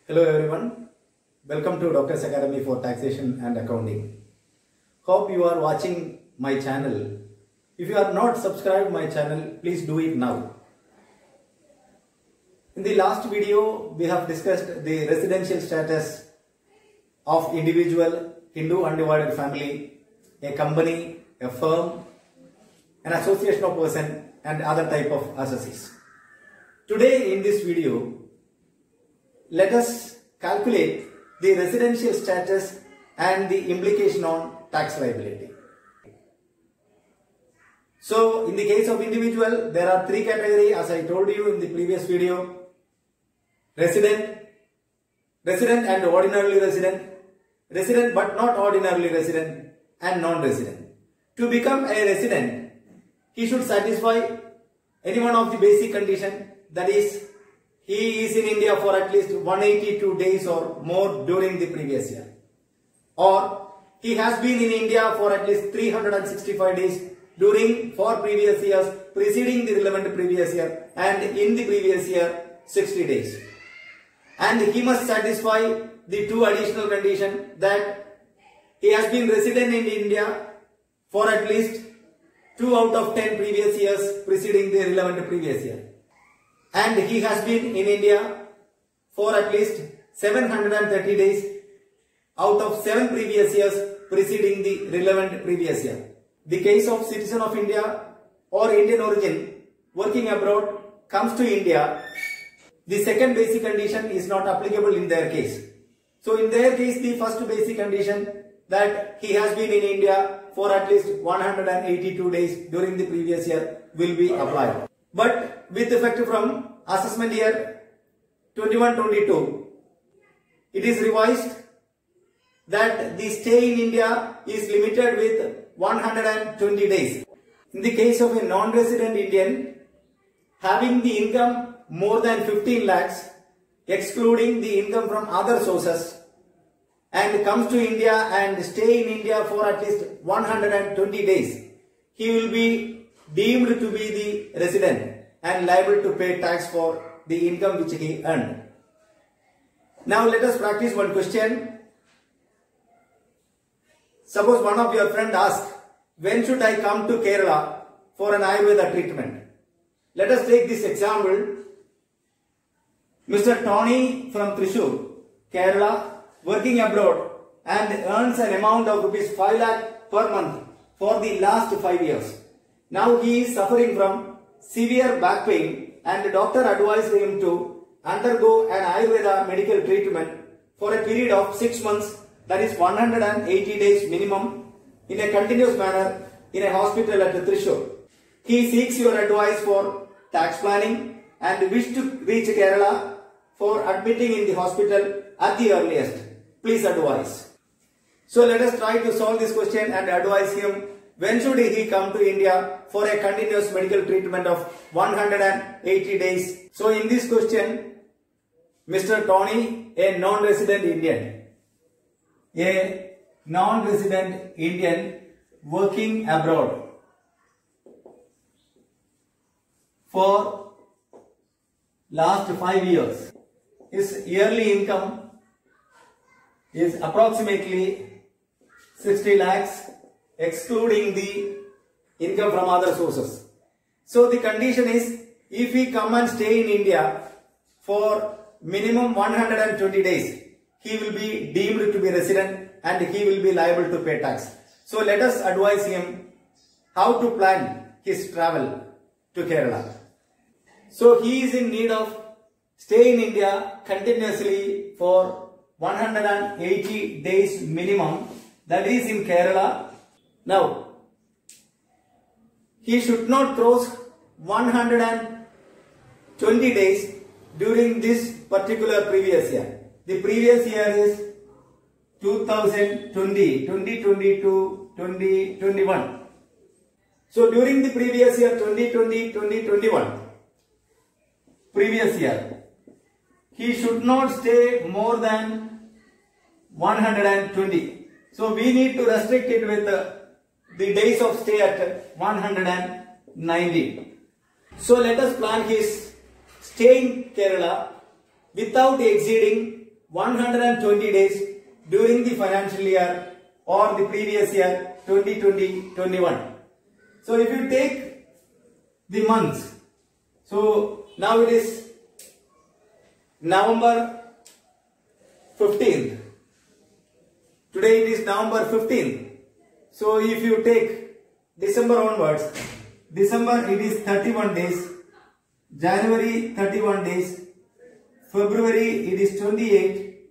Hello everyone, welcome to Doctor's Academy for Taxation and Accounting. Hope you are watching my channel. If you are not subscribed my channel, please do it now. In the last video, we have discussed the residential status of individual, Hindu undivided family, a company, a firm, an association of person and other type of associates. Today in this video, let us calculate the residential status and the implication on tax liability. So, in the case of individual, there are three categories as I told you in the previous video. Resident and ordinarily resident, resident but not ordinarily resident, and non-resident. To become a resident, he should satisfy any one of the basic conditions, that is, he is in India for at least 182 days or more during the previous year, or he has been in India for at least 365 days during 4 previous years preceding the relevant previous year, and in the previous year 60 days. And he must satisfy the two additional conditions, that he has been resident in India for at least 2 out of 10 previous years preceding the relevant previous year, and he has been in India for at least 730 days out of 7 previous years preceding the relevant previous year. The case of citizen of India or Indian origin working abroad comes to India, the second basic condition is not applicable in their case. So in their case, the first basic condition, that he has been in India for at least 182 days during the previous year, will be applied. But with effect from assessment year 21-22, it is revised that the stay in India is limited with 120 days. In the case of a non-resident Indian having the income more than 15 lakhs, excluding the income from other sources, and comes to India and stay in India for at least 120 days, he will be deemed to be the resident and liable to pay tax for the income which he earned. Now let us practice one question. Suppose one of your friend asks, when should I come to Kerala for an Ayurveda treatment? Let us take this example. Mr. Tony from Thrissur, Kerala, working abroad and earns an amount of rupees 5 lakh per month for the last 5 years. Now he is suffering from severe back pain and the doctor advised him to undergo an Ayurveda medical treatment for a period of 6 months, that is 180 days minimum, in a continuous manner in a hospital at Thrissur. He seeks your advice for tax planning and wish to reach Kerala for admitting in the hospital at the earliest. Please advise. So let us try to solve this question and advise him when should he come to India for a continuous medical treatment of 180 days. So in this question, Mr. Tony, a non-resident Indian working abroad for last 5 years, his yearly income is approximately 60 lakhs excluding the income from other sources. So the condition is, if he come and stay in India for minimum 120 days, he will be deemed to be resident and he will be liable to pay tax. So let us advise him how to plan his travel to Kerala. So he is in need of stay in India continuously for 180 days minimum, that is in Kerala. Now, he should not cross 120 days during this particular previous year. The previous year is 2020, 2022, 2021. So during the previous year 2020, 2021, previous year, he should not stay more than 120. So we need to restrict it with the days of stay at 190. So let us plan his stay in Kerala without exceeding 120 days during the financial year or the previous year 2020-21. So if you take the months, so now it is November 15th. Today it is November 15th. So if you take December onwards, December it is 31 days, January 31 days, February it is 28,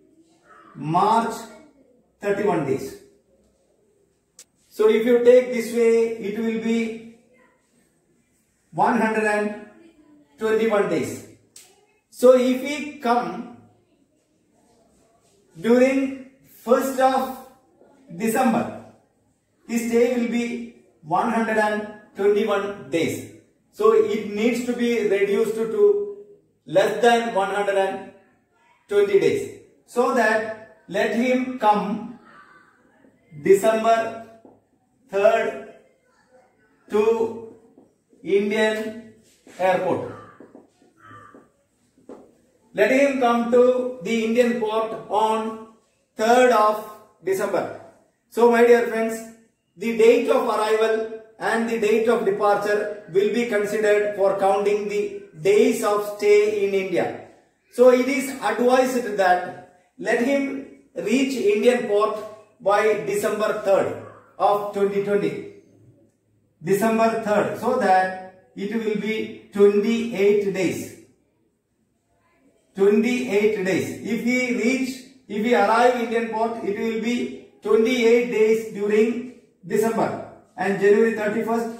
March 31 days. So if you take this way, it will be 121 days. So if we come during 1st of December, his day will be 121 days. So it needs to be reduced to less than 120 days. So that let him come December 3rd to Indian airport. Let him come to the Indian port on 3rd of December. So my dear friends, the date of arrival and the date of departure will be considered for counting the days of stay in India. So it is advised that let him reach Indian port by December 3rd of 2020. December 3rd, so that it will be 28 days. 28 days. If he arrive Indian port, it will be 28 days during December, and January 31st,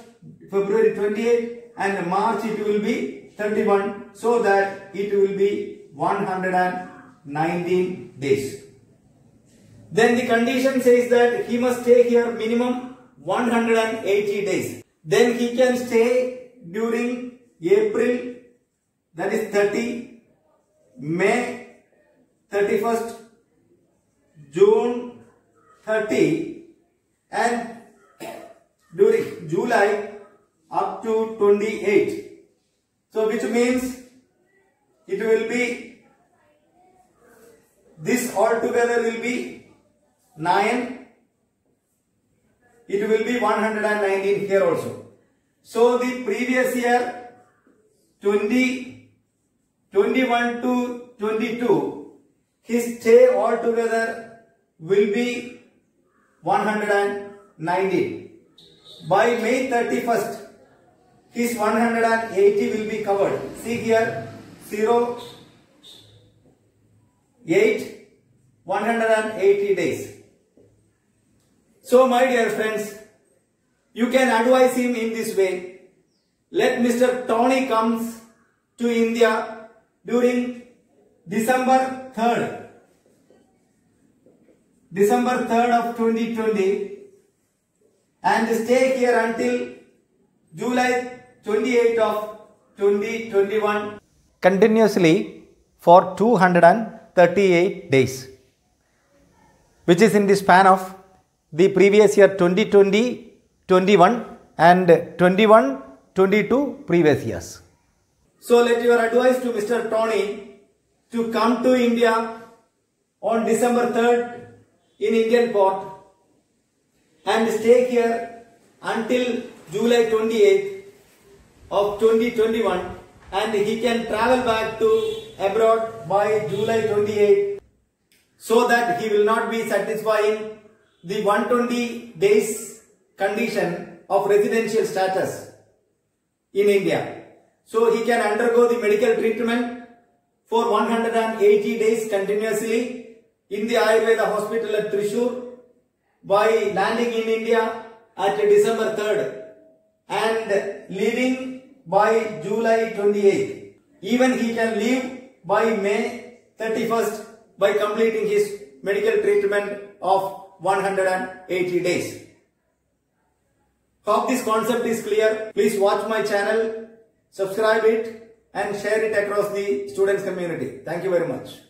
February 28, and March it will be 31, so that it will be 119 days. Then the condition says that he must stay here minimum 180 days. Then he can stay during April, that is 30, May 31st, June 30, and during July up to 28. So which means it will be, this altogether will be 9. It will be 119 here also. So the previous year 2021 to 22, his stay altogether will be 119. By May 31st, his 180 will be covered. See here, 0, 8, 180 days. So my dear friends, you can advise him in this way. Let Mr. Tony comes to India during December 3rd. December 3rd of 2020 and stay here until July 28 of 2021 continuously for 238 days, which is in the span of the previous year 2020, 21 and 21, 22 previous years. So let your advice to Mr. Tony to come to India on December 3rd in Indian port and stay here until July 28th of 2021, and he can travel back to abroad by July 28th, so that he will not be satisfying the 120 days condition of residential status in India. So he can undergo the medical treatment for 180 days continuously in the Ayurveda hospital at Thrissur by landing in India at December 3rd and leaving by July 28th. Even he can leave by May 31st by completing his medical treatment of 180 days. Hope this concept is clear. Please watch my channel, subscribe it and share it across the students community. Thank you very much.